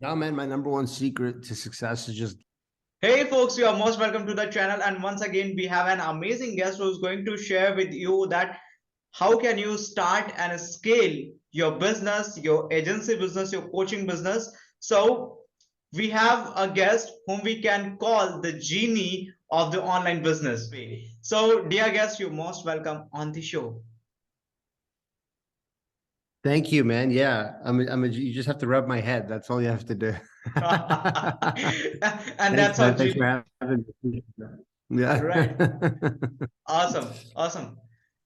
Yeah, man, my number one secret to success is just Hey folks, you are most welcome to the channel, and once again we have an amazing guest who's going to share with you that how can you start and scale your business, your agency business, your coaching business. So we have a guest whom we can call the genie of the online business. So dear guest, you're most welcome on the show. thank you, man. Yeah, you just have to rub my head. That's all you have to do. And Thanks, that's how man. Thanks genie. for having me. Yeah. Right. Awesome. Awesome.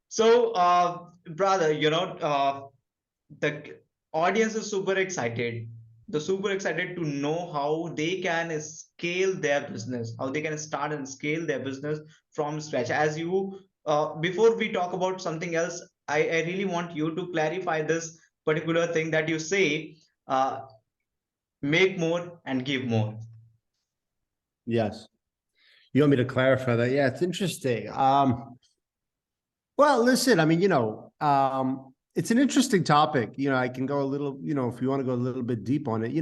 So, brother, the audience is super excited. They're super excited to know how they can scale their business, how they can start and scale their business from scratch. Before we talk about something else, I really want you to clarify this particular thing that you say, uh, make more and give more. Yes. You want me to clarify that? Yeah, it's interesting. Well, listen, I mean, it's an interesting topic. I can go a little, if you want to go a little bit deep on it,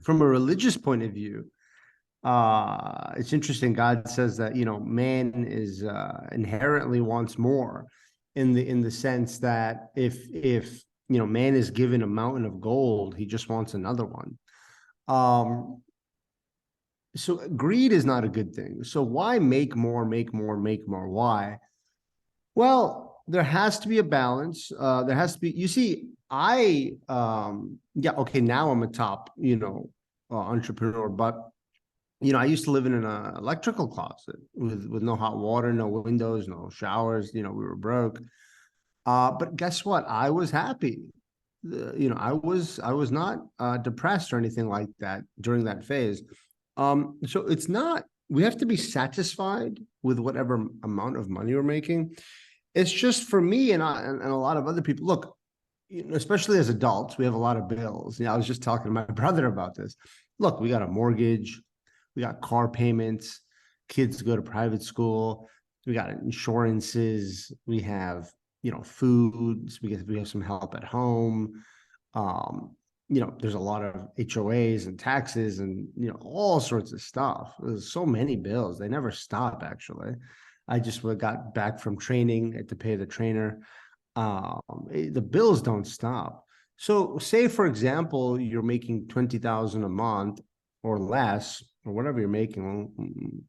from a religious point of view, it's interesting. God says that man is inherently wants more, in the sense that if man is given a mountain of gold, he just wants another one. So greed is not a good thing. So why make more, make more, make more? Why? Well, there has to be a balance. There has to be. You see, yeah, okay, now I'm a top entrepreneur, but I used to live in an electrical closet with no hot water, no windows, no showers. We were broke. But guess what? I was happy. I was not depressed or anything like that during that phase. So it's not. We have to be satisfied with whatever amount of money we're making. It's just for me and a lot of other people. Look, especially as adults, we have a lot of bills. I was just talking to my brother about this. Look, we got a mortgage, we got car payments, kids go to private school, we got insurances, we have foods, we have some help at home. There's a lot of HOAs and taxes and all sorts of stuff. There's so many bills. They never stop, actually. I just got back from training. I had to pay the trainer. The bills don't stop. So say, for example, you're making 20,000 a month or less, or whatever you're making.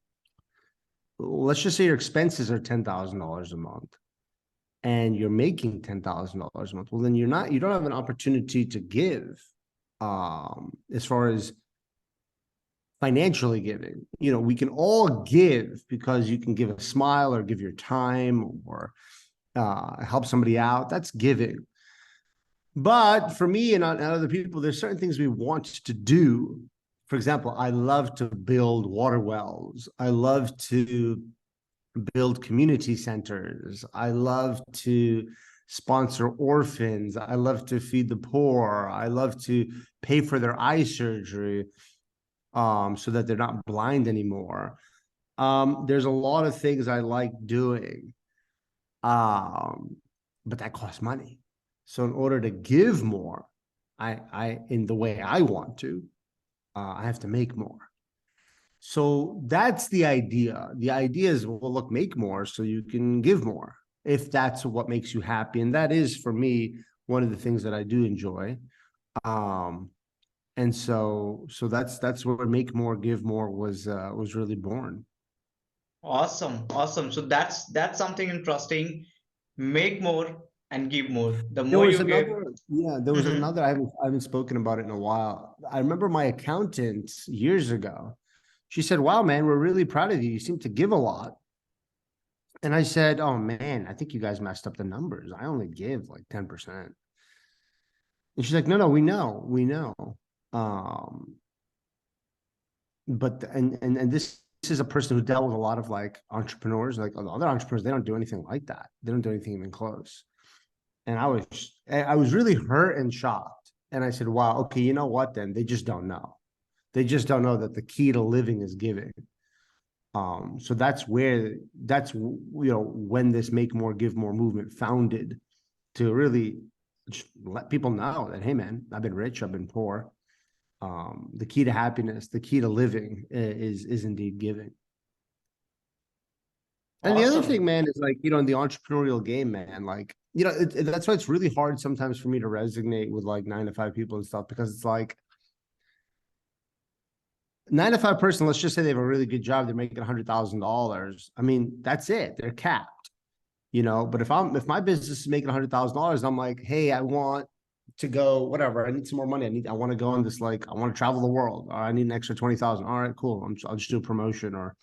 Let's just say your expenses are $10,000 a month and you're making $10,000 a month. Well, then you don't have an opportunity to give, as far as financially giving. We can all give because you can give a smile or give your time or help somebody out. That's giving. But for me and other people, there's certain things we want to do. For example, I love to build water wells. I love to build community centers. I love to sponsor orphans. I love to feed the poor. I love to pay for their eye surgery, so that they're not blind anymore. There's a lot of things I like doing, but that costs money. So in order to give more, in the way I want to, I have to make more. So that's the idea. The idea is, well, look, make more so you can give more, if that's what makes you happy. And that is, for me, one of the things that I do enjoy. And so that's where make more, give more was really born. Awesome, awesome. So that's something interesting. Make more and give more. The There more was you give. another, yeah, there was Mhm. another. I haven't spoken about it in a while. I remember my accountant years ago. She said, "Wow, man, we're really proud of you. You seem to give a lot." And I said, "Oh man, I think you guys messed up the numbers. I only give like 10%." And she's like, "No, no, we know. Um, but and this is a person who dealt with a lot of like entrepreneurs, like other entrepreneurs. They don't do anything like that. They don't do anything even close." And I was really hurt and shocked. And I said, "Wow, okay, you know what? Then they just don't know. They just don't know that the key to living is giving." So when this make more, give more movement founded, to really let people know that, hey, man, I've been rich, I've been poor. The key to happiness, the key to living is indeed giving. And the other thing, Awesome. man, is like, in the entrepreneurial game, man, like, that's why it's really hard sometimes for me to resonate with like 9 to 5 people and stuff, because it's like 9 to 5 person, let's just say they have a really good job, they're making $100,000. I mean, that's it. They're capped, but if my business is making $100,000, I'm like, hey, I want to go, whatever. I need some more money. I want to go on this, like, I want to travel the world. Or I need an extra 20,000. All right, cool. I'll just do a promotion, or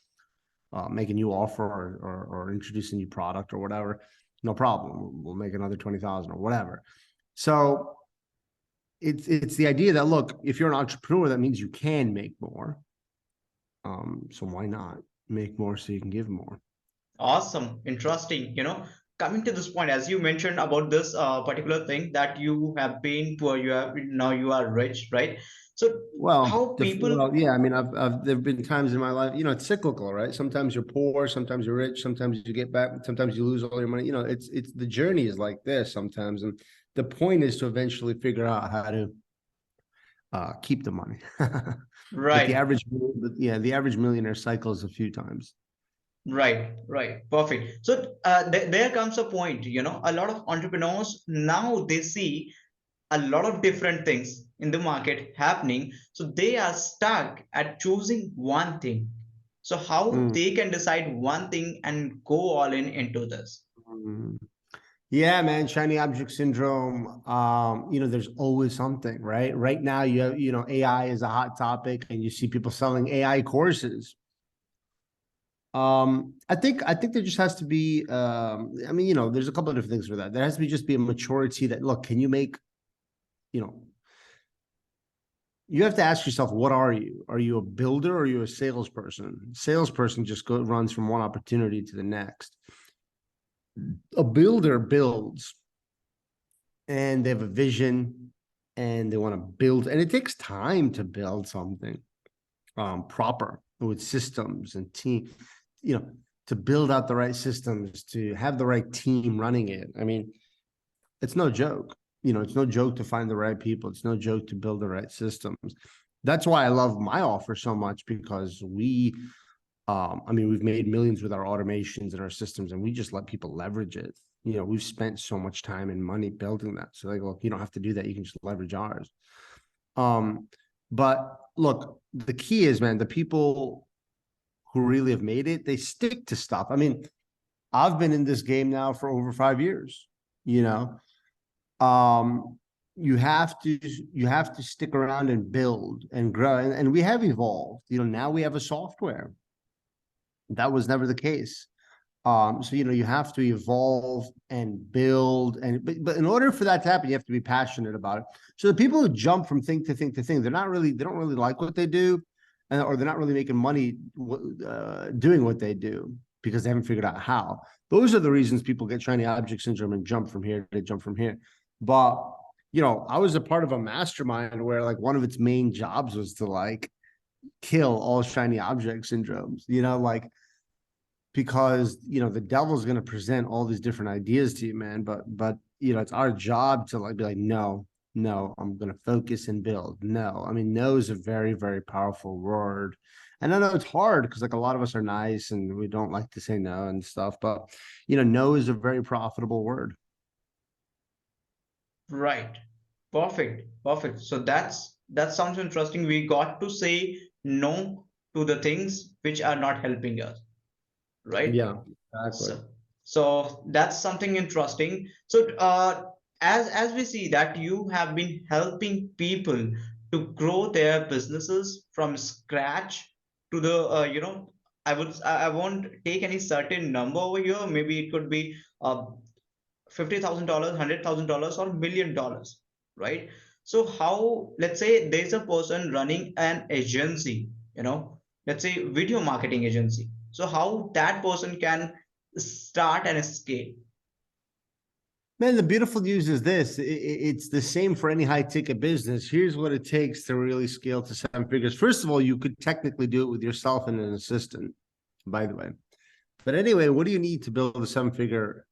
make a new offer, or introduce a new product or whatever. No problem. We'll make another 20,000 or whatever. So it's the idea that, look, if you're an entrepreneur, that means you can make more. So why not make more so you can give more? Awesome. Interesting. Coming to this point, as you mentioned about this particular thing that you have been poor, now you are rich, right? So how people, Yeah. I mean, there've been times in my life, it's cyclical, right? Sometimes you're poor, sometimes you're rich, sometimes you get back, sometimes you lose all your money. It's the journey is like this sometimes, and the point is to eventually figure out how to keep the money. But right? the average millionaire cycles a few times. Right. Perfect. So there comes a point, a lot of entrepreneurs now they see a lot of different things in the market happening. So they are stuck at choosing one thing. So how Mm. they can decide one thing and go all in into this? Mm. Yeah, man, shiny object syndrome. There's always something, right? Right now, AI is a hot topic, and you see people selling AI courses. I think there just has to be, I mean, there's a couple of different things for that. There has to be a maturity that, look, can you make, you know, you have to ask yourself, what are you? Are you a builder, or are you a salesperson? Salesperson just runs from one opportunity to the next. A builder builds, and they have a vision, and they want to build, and it takes time to build something proper, with systems and team, to build out the right systems, to have the right team running it. I mean, it's no joke. It's no joke to find the right people. It's no joke to build the right systems. That's why I love my offer so much, because we've made millions with our automations and our systems, and we just let people leverage it. We've spent so much time and money building that. So, like, look, you don't have to do that. You can just leverage ours. But look, the key is, man, the people who really have made it, they stick to stuff. I mean, I've been in this game now for over 5 years. You know, um, you have to stick around and build and grow, and we have evolved. Now we have a software. That was never the case. So you have to evolve and build, but in order for that to happen, you have to be passionate about it. So the people who jump from thing to thing to thing, they don't really like what they do, or they're not really making money doing what they do, because they haven't figured out how. Those are the reasons people get shiny object syndrome and jump from here to jump from here. But I was a part of a mastermind where, like, one of its main jobs was to, like, kill all shiny object syndromes. Like, because the devil's going to present all these different ideas to you, man, but it's our job to, like, be like, no, I'm going to focus and build. No, I mean, no is a very, very powerful word. And I know it's hard, because, like, a lot of us are nice and we don't like to say no and stuff, but no is a very profitable word. Right. Perfect. So that sounds interesting. We got to say no to the things which are not helping us, right? Yeah, exactly. So that's something interesting. So as we see that you have been helping people to grow their businesses from scratch to the I won't take any certain number over here. Maybe it could be $50,000, $100,000, or $1 million, right? So how, let's say there's a person running an agency, let's say video marketing agency. So how that person can start and scale. Man, the beautiful news is this. It's the same for any high ticket business. Here's what it takes to really scale to 7 figures. First of all, you could technically do it with yourself and an assistant, by the way. But anyway, what do you need to build a 7 figure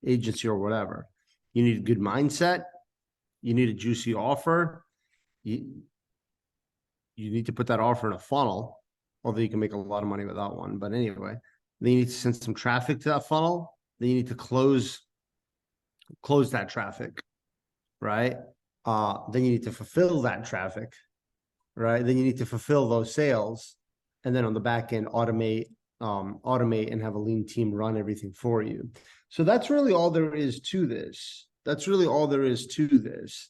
agency or whatever? You need a good mindset. You need a juicy offer. you need to put that offer in a funnel, although you can make a lot of money without one. But anyway, then you need to send some traffic to that funnel. Then you need to close that traffic, right? Then you need to fulfill that traffic, right? Then you need to fulfill those sales, and then on the back end, automate and have a lean team run everything for you. So that's really all there is to this. That's really all there is to this.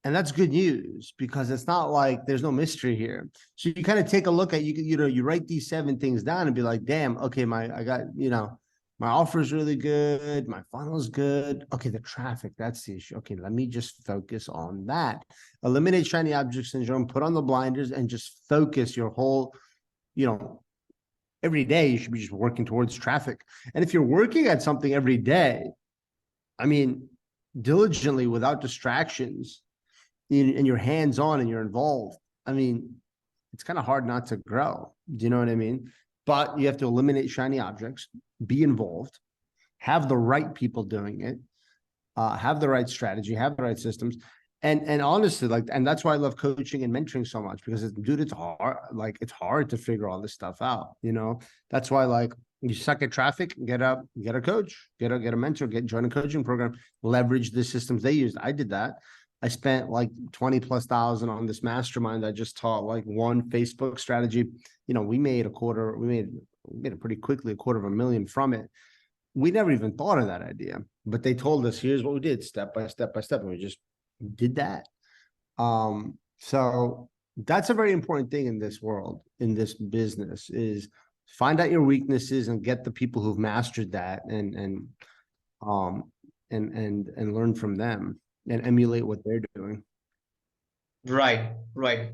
And that's good news, because it's not like there's no mystery here. So you kind of take a look at, you write these 7 things down and be like, damn, okay, I got, my offer is really good. My funnel is good. Okay, the traffic, that's the issue. Okay, let me just focus on that. Eliminate shiny object syndrome, put on the blinders, and just focus your whole, every day you should be just working towards traffic. And if you're working at something every day, I mean, diligently, without distractions, and you're hands-on and you're involved, I mean, it's kind of hard not to grow. Do you know what I mean? But you have to eliminate shiny objects, be involved, have the right people doing it, have the right strategy, have the right systems. And honestly, and that's why I love coaching and mentoring so much, because dude, it's hard. Like, it's hard to figure all this stuff out. That's why, you suck at traffic, get a coach, get a mentor, join a coaching program, leverage the systems they used. I did that. I spent like 20,000+ on this mastermind. I just taught like one Facebook strategy. We made it pretty quickly, $250,000 from it. We never even thought of that idea, but they told us, here's what we did step by step by step. And we just did that. So that's a very important thing in this world, in this business, is find out your weaknesses and get the people who've mastered that and learn from them and emulate what they're doing. Right,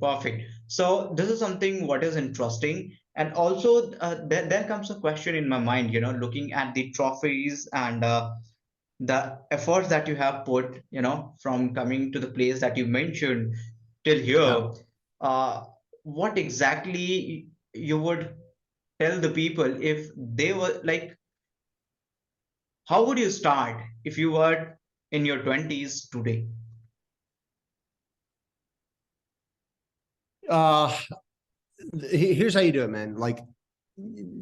perfect. So this is something what is interesting. And also there comes a question in my mind, looking at the trophies and the efforts that you have put, from coming to the place that you mentioned till here. Yeah. What exactly you would tell the people if they were like, how would you start if you were in your 20s today? Here's how you do it, man. Like,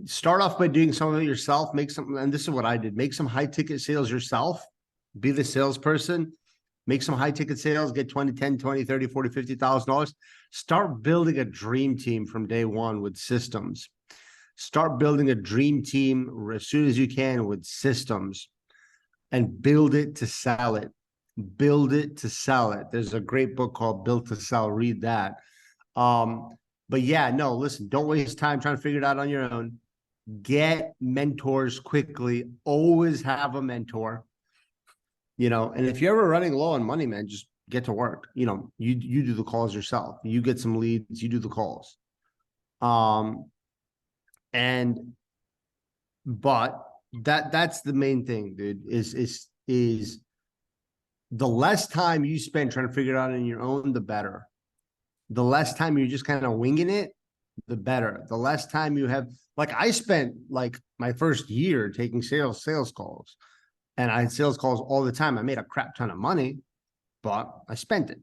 start off by doing some of it yourself. And this is what I did. Make some high ticket sales yourself. Be the salesperson. Make some high ticket sales. Get 20, 10, 20, 30, 40, $50,000. Start building a dream team from day one with systems. Start building a dream team as soon as you can with systems, and build it to sell it. Build it to sell it. There's a great book called Built to Sell. Read that. But yeah, no, listen, don't waste time trying to figure it out on your own. Get mentors quickly. Always have a mentor. And if you're ever running low on money, man, just get to work. You do the calls yourself. You get some leads, you do the calls. But that's the main thing, dude, is the less time you spend trying to figure it out on your own, the better. The less time you're just kind of winging it, the better. The less time you have, like, I spent like my first year taking sales calls, and I had sales calls all the time. I made a crap ton of money, but I spent it,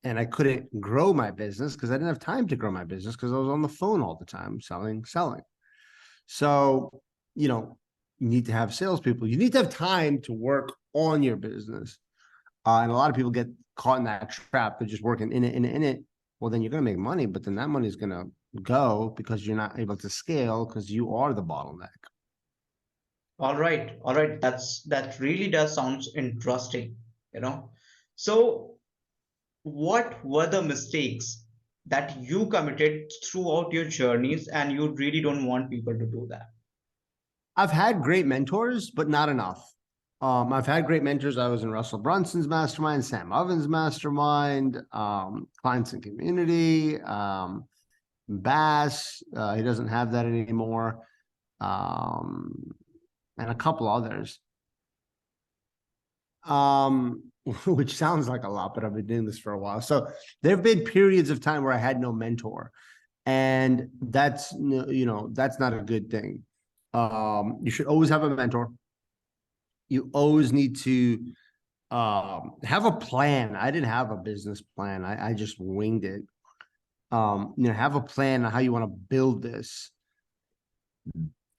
and I couldn't grow my business because I didn't have time to grow my business because I was on the phone all the time selling. So, you need to have salespeople. You need to have time to work on your business. And a lot of people get caught in that trap. They're just working in it. Well, then you're going to make money, but then that money is going to go because you're not able to scale because you are the bottleneck. All right. That really does sounds interesting, So what were the mistakes that you committed throughout your journeys and you really don't want people to do that? I've had great mentors, but not enough. I've had great mentors. I was in Russell Brunson's mastermind, Sam Ovens' mastermind, Clients and Community, Bass. He doesn't have that anymore. And a couple others. Which sounds like a lot, but I've been doing this for a while. So there have been periods of time where I had no mentor, and that's not a good thing. You should always have a mentor. You always need to have a plan. I didn't have a business plan. I just winged it. Have a plan on how you want to build this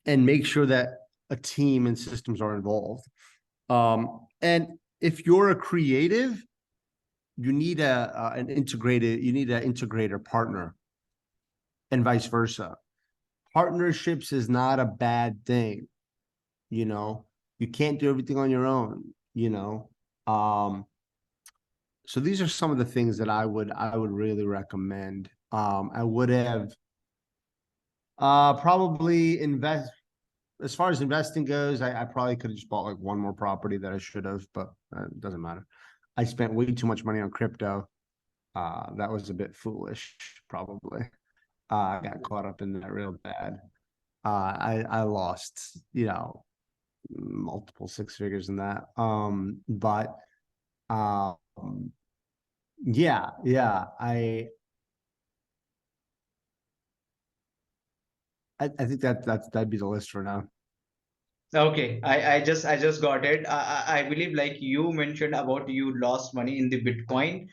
and make sure that a team and systems are involved. And if you're a creative, you need an integrator partner, and vice versa. Partnerships is not a bad thing. You can't do everything on your own, so these are some of the things that I would really recommend. I would have probably as far as investing goes, I probably could have just bought like one more property that I should have, but it doesn't matter. I spent way too much money on crypto. That was a bit foolish, probably. I got caught up in that real bad. I lost, multiple six figures in that. But yeah, I think that'd be the list for now. Okay, I just got it. I believe like you mentioned about you lost money in the Bitcoin,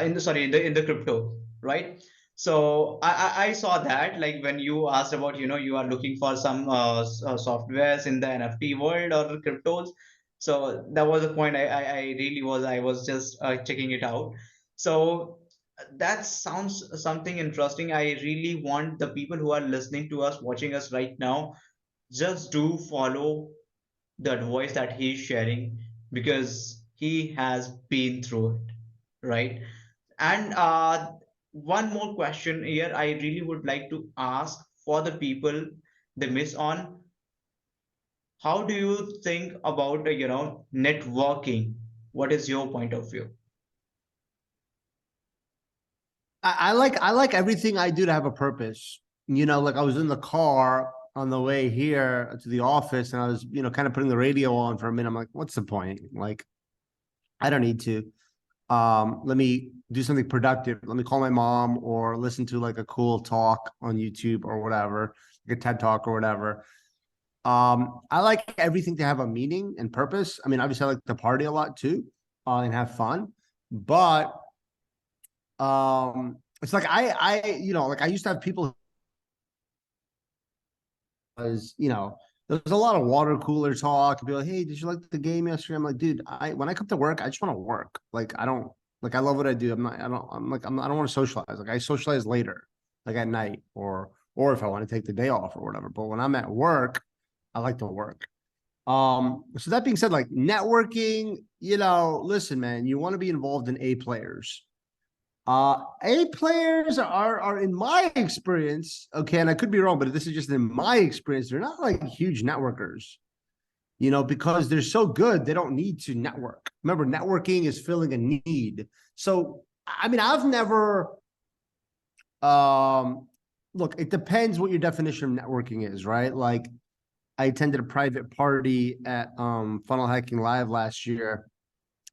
in the sorry in the crypto, right? So I saw that like when you asked about you are looking for some softwares in the NFT world or cryptos. So that was the point. I really was just checking it out. So that sounds something interesting. I really want the people who are listening to us, watching us right now, just do follow the advice that he's sharing because he has been through it, right? And one more question here I really would like to ask for the people they miss on. How do you think about networking? What is your point of view? I like everything I do to have a purpose. Like I was in the car on the way here to the office, and I was, kind of putting the radio on for a minute. I'm like, what's the point? Like, I don't need to. Let me do something productive. Let me call my mom or listen to like a cool talk on YouTube or whatever, like a TED talk or whatever. I like everything to have a meaning and purpose. I mean, obviously I like to party a lot too, and have fun, but it's like like I used to have people was, there was a lot of water cooler talk. Be like, hey, did you like the game yesterday? I'm like, dude, when I come to work, I just want to work. Like, I don't like I love what I do. I don't want to socialize. Like I socialize later, like at night or if I want to take the day off or whatever. But when I'm at work, I like to work. So that being said, like networking, listen, man, you want to be involved in A players. A players are in my experience, okay, and I could be wrong, but this is just in my experience, they're not like huge networkers, because they're so good, they don't need to network. Remember, networking is filling a need. So, I mean, I've never, look, it depends what your definition of networking is, right? Like, I attended a private party at Funnel Hacking Live last year,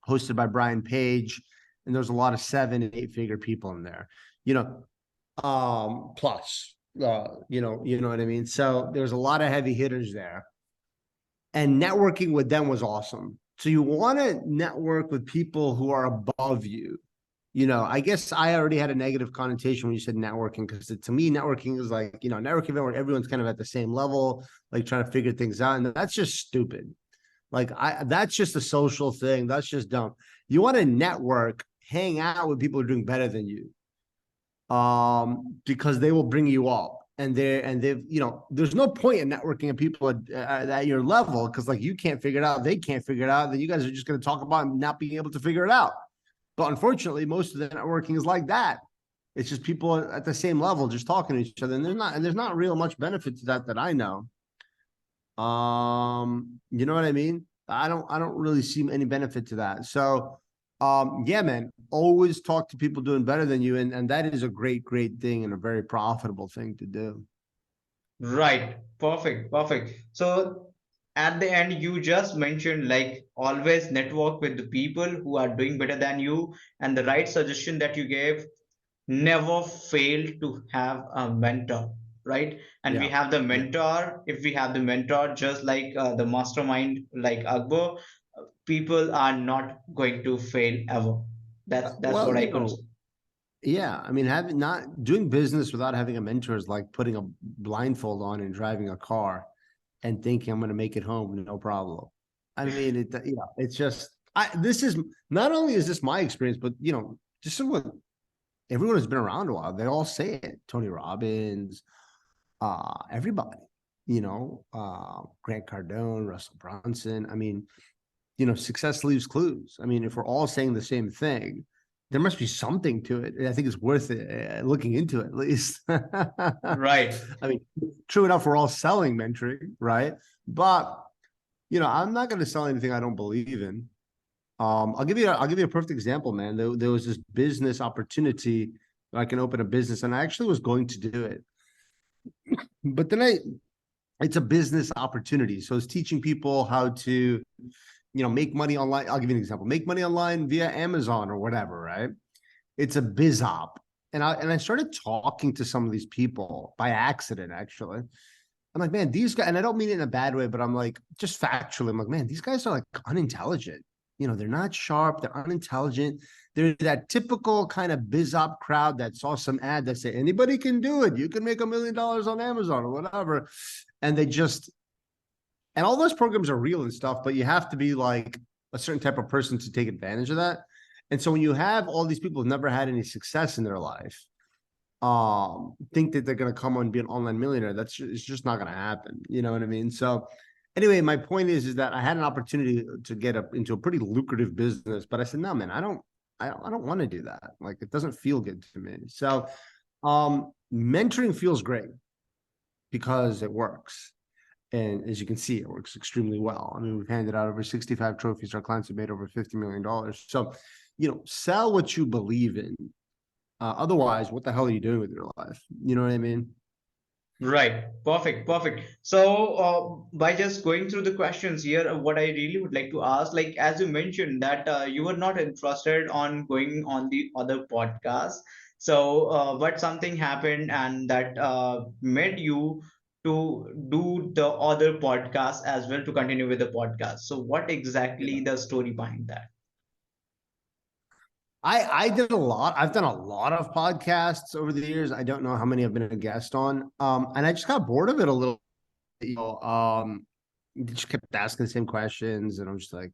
hosted by Brian Page, and there's a lot of 7 and 8 figure people in there, plus, you know what I mean? So there's a lot of heavy hitters there, and networking with them was awesome. So you want to network with people who are above you. I guess I already had a negative connotation when you said networking, because to me, networking is like, networking where everyone's kind of at the same level, like trying to figure things out. And that's just stupid. Like that's just a social thing. That's just dumb. You want to network, hang out with people who are doing better than you. Because they will bring you up. And they've, there's no point in networking with people at your level, because like you can't figure it out, they can't figure it out, then you guys are just going to talk about not being able to figure it out. But unfortunately, most of the networking is like that. It's just people at the same level just talking to each other, and there's not real much benefit to that I know. You know what I mean? I don't really see any benefit to that. So, yeah, man, always talk to people doing better than you, and that is a great thing and a very profitable thing to do. Right. Perfect. So at the end, you just mentioned like always network with the people who are doing better than you, and the right suggestion that you gave, never fail to have a mentor, right? And we Yeah. have the Yeah. mentor. If we have the mentor, just like the mastermind, like Akbar, people are not going to fail ever. That's Well, what I consider. yeah, I mean, having not doing business without having a mentor is like putting a blindfold on and driving a car and thinking I'm going to make it home, no problem. I mean, it's just, this is not only is this my experience, but just what everyone who's been around a while, they all say it. Tony Robbins, everybody, Grant Cardone, Russell Brunson. I mean, success leaves clues. I mean, if we're all saying the same thing, there must be something to it. I think it's worth it, looking into it at least. Right. I mean, true enough, we're all selling mentoring, right? But I'm not going to sell anything I don't believe in. I'll give you a perfect example, man. There was this business opportunity that I can open a business, and I actually was going to do it, but then it's a business opportunity. So it's teaching people how to make money online. I'll give you an example. Make money online via Amazon or whatever, right? It's a biz op. And I started talking to some of these people by accident, actually. I'm like, man, these guys, and I don't mean it in a bad way, but I'm like, just factually, I'm like, man, these guys are like unintelligent. They're not sharp, they're unintelligent. They're that typical kind of biz op crowd that saw some ad that said, anybody can do it. You can make $1 million on Amazon or whatever. And and all those programs are real and stuff, but you have to be like a certain type of person to take advantage of that. And so when you have all these people who've never had any success in their life, think that they're going to come on and be an online millionaire, it's just not going to happen. You know what I mean? So anyway, my point is that I had an opportunity to get into a pretty lucrative business, but I said, no, man, I don't want to do that. Like, it doesn't feel good to me. So, mentoring feels great because it works. And as you can see, it works extremely well. I mean, we've handed out over 65 trophies. Our clients have made over $50 million. So, sell what you believe in. Otherwise, what the hell are you doing with your life? You know what I mean? Right. Perfect. Perfect. So, by just going through the questions here, what I really would like to ask, like as you mentioned that you were not interested on going on the other podcast. So, but something happened and that made you to do the other podcast as well to continue with the podcast. So, what exactly the story behind that? I did a lot. I've done a lot of podcasts over the years. I don't know how many I've been a guest on. And I just got bored of it a little. They just kept asking the same questions, and I'm just like,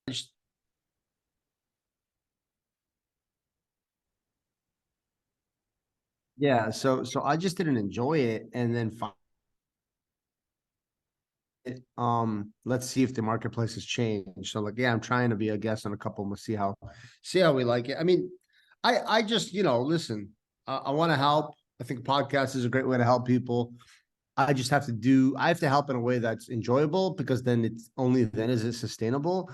just, yeah. So I just didn't enjoy it, and then let's see if the marketplace has changed. So like, yeah, I'm trying to be a guest on a couple. We'll see how we like it. I mean, I just listen. I want to help. I think podcast is a great way to help people. I just have to help in a way that's enjoyable, because then it's only then is it sustainable.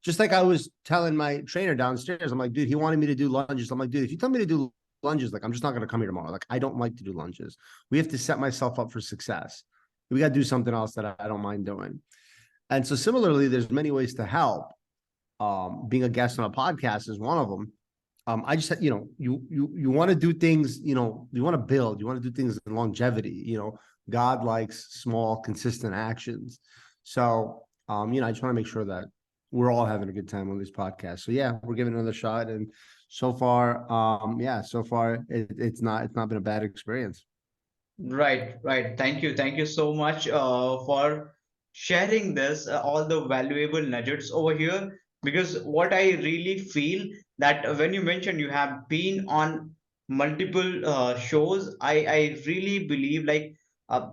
Just like I was telling my trainer downstairs, I'm like, dude, he wanted me to do lunges. I'm like, dude, if you tell me to do lunges, like, I'm just not going to come here tomorrow. Like, I don't like to do lunges. We have to set myself up for success. We got to do something else that I don't mind doing. And so similarly, there's many ways to help. Being a guest on a podcast is one of them. I just, you want to do things, you want to build, you want to do things in longevity, God likes small, consistent actions. So, I just want to make sure that we're all having a good time on these podcasts. So yeah, we're giving it another shot. And so far, it's not been a bad experience. Right, right. Thank you so much for sharing this, all the valuable nuggets over here. Because what I really feel that when you mentioned you have been on multiple shows, I really believe like uh,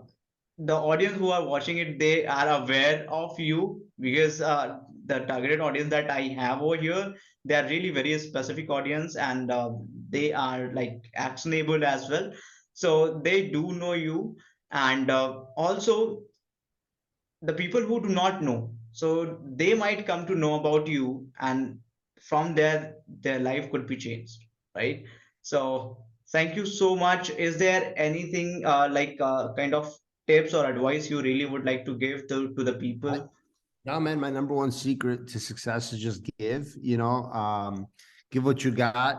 the audience who are watching it, they are aware of you because the targeted audience that I have over here, they are really very specific audience and they are like actionable as well. So they do know you, and also the people who do not know, so they might come to know about you, and from there their life could be changed, right? So thank you so much. Is there anything kind of tips or advice you really would like to give to the people? Yeah, man, my number one secret to success is just give, give what you got,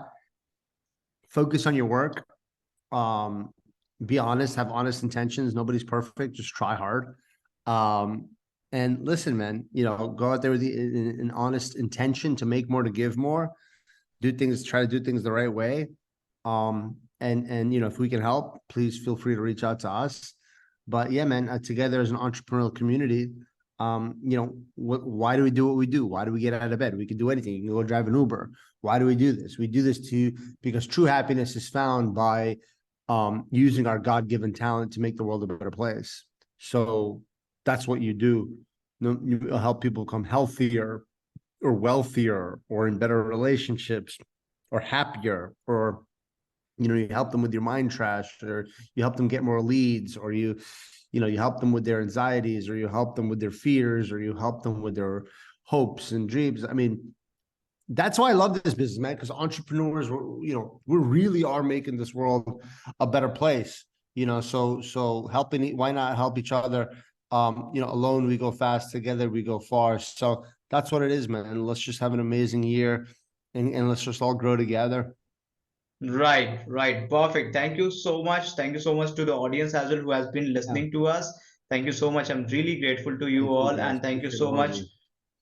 focus on your work, um, be honest, have honest intentions. Nobody's perfect, just try hard. Um, and listen, man, go out there with an honest intention to make more, to give more, try to do things the right way. And if we can help, please feel free to reach out to us. But yeah, man, together as an entrepreneurial community, why do we do what we do? Why do we get out of bed? We can do anything. You can go drive an Uber. Why do we do this? We do this because true happiness is found by using our God-given talent to make the world a better place. So that's what you do. You help people become healthier or wealthier or in better relationships or happier, or you help them with your mind trash, or you help them get more leads, or you help them with their anxieties, or you help them with their fears, or you help them with their hopes and dreams. I mean, that's why I love this business, man, because entrepreneurs, we really are making this world a better place. So helping, why not help each other? Alone we go fast, together we go far. So that's what it is, man. Let's just have an amazing year, and let's just all grow together. Right, right. Perfect. Thank you so much. Thank you so much to the audience as well who has been Yeah. listening to us. Thank you so much. I'm really grateful to you Thank you, all. guys. And thank you Appreciate so all of much. you.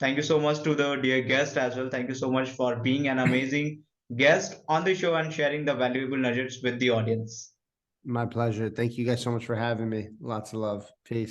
Thank you so much to the dear guest as well. Thank you so much for being an amazing guest on the show and sharing the valuable nuggets with the audience. My pleasure. Thank you guys so much for having me. Lots of love. Peace.